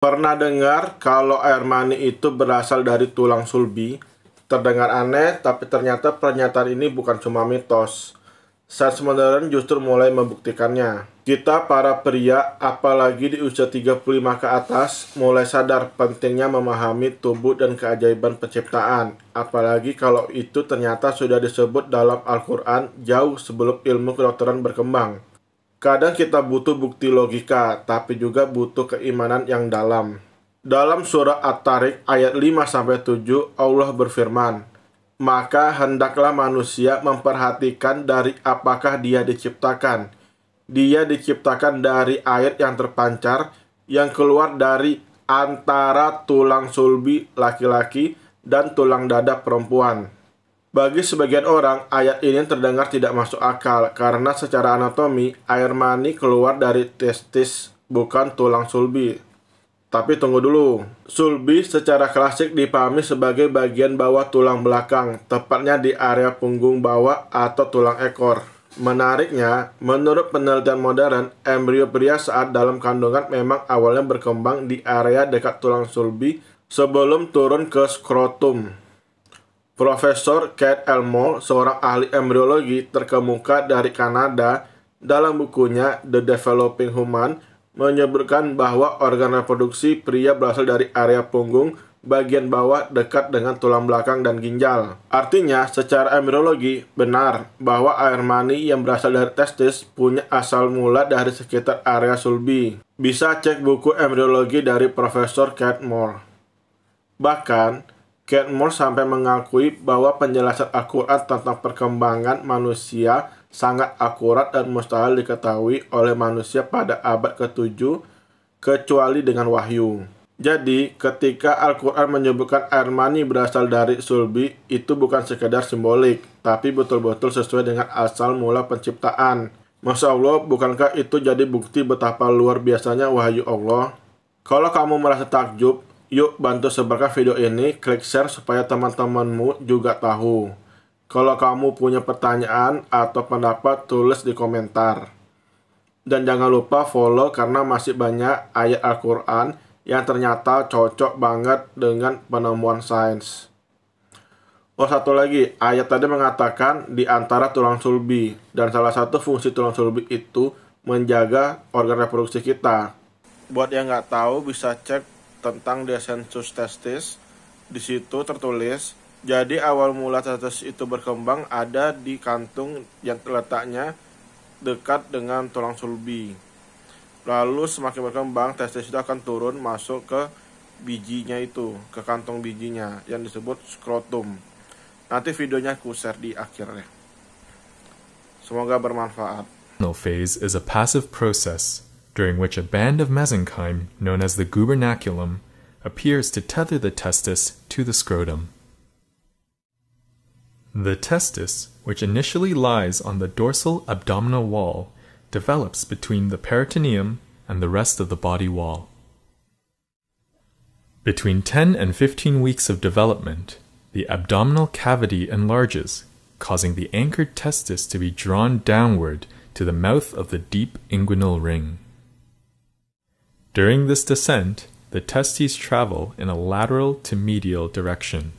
Pernah dengar kalau air mani itu berasal dari tulang sulbi? Terdengar aneh, tapi ternyata pernyataan ini bukan cuma mitos. Sains modern justru mulai membuktikannya. Kita para pria, apalagi di usia 35 ke atas, mulai sadar pentingnya memahami tubuh dan keajaiban penciptaan. Apalagi kalau itu ternyata sudah disebut dalam Al-Quran jauh sebelum ilmu kedokteran berkembang. Kadang kita butuh bukti logika, tapi juga butuh keimanan yang dalam. Dalam surah At-Tariq ayat 5-7, Allah berfirman, "Maka hendaklah manusia memperhatikan dari apakah dia diciptakan. Dia diciptakan dari air yang terpancar, yang keluar dari antara tulang sulbi laki-laki dan tulang dada perempuan." Bagi sebagian orang, ayat ini terdengar tidak masuk akal karena secara anatomi, air mani keluar dari testis, bukan tulang sulbi. Tapi tunggu dulu, sulbi secara klasik dipahami sebagai bagian bawah tulang belakang, tepatnya di area punggung bawah atau tulang ekor. Menariknya, menurut penelitian modern, embrio pria saat dalam kandungan memang awalnya berkembang di area dekat tulang sulbi sebelum turun ke skrotum. Profesor Keith Elmore, seorang ahli embriologi terkemuka dari Kanada, dalam bukunya The Developing Human, menyebutkan bahwa organ reproduksi pria berasal dari area punggung bagian bawah dekat dengan tulang belakang dan ginjal. Artinya, secara embriologi, benar bahwa air mani yang berasal dari testis punya asal mula dari sekitar area sulbi. Bisa cek buku embriologi dari Profesor Keith Moore. Bahkan, Keith Moore sampai mengakui bahwa penjelasan Al-Quran tentang perkembangan manusia sangat akurat dan mustahil diketahui oleh manusia pada abad ke-7 kecuali dengan wahyu. Jadi, ketika Al-Quran menyebutkan air mani berasal dari sulbi, itu bukan sekedar simbolik, tapi betul-betul sesuai dengan asal mula penciptaan. Masya Allah, bukankah itu jadi bukti betapa luar biasanya wahyu Allah? Kalau kamu merasa takjub, yuk bantu sebarkan video ini, klik share supaya teman-temanmu juga tahu. Kalau kamu punya pertanyaan atau pendapat, tulis di komentar. Dan jangan lupa follow karena masih banyak ayat Al-Quran yang ternyata cocok banget dengan penemuan sains. Oh, satu lagi, ayat tadi mengatakan di antara tulang sulbi, dan salah satu fungsi tulang sulbi itu menjaga organ reproduksi kita. Buat yang nggak tahu bisa cek tentang descensus testis. Di situ tertulis, jadi awal mula testis itu berkembang ada di kantung yang letaknya dekat dengan tulang sulbi. Lalu semakin berkembang, testis itu akan turun masuk ke bijinya itu, ke kantong bijinya yang disebut skrotum. Nanti videonya aku share di akhirnya. Semoga bermanfaat. Phase is a passive process during which a band of mesenchyme, known as the gubernaculum, appears to tether the testis to the scrotum. The testis, which initially lies on the dorsal abdominal wall, develops between the peritoneum and the rest of the body wall. Between 10 and 15 weeks of development, the abdominal cavity enlarges, causing the anchored testis to be drawn downward to the mouth of the deep inguinal ring. During this descent, the testes travel in a lateral to medial direction.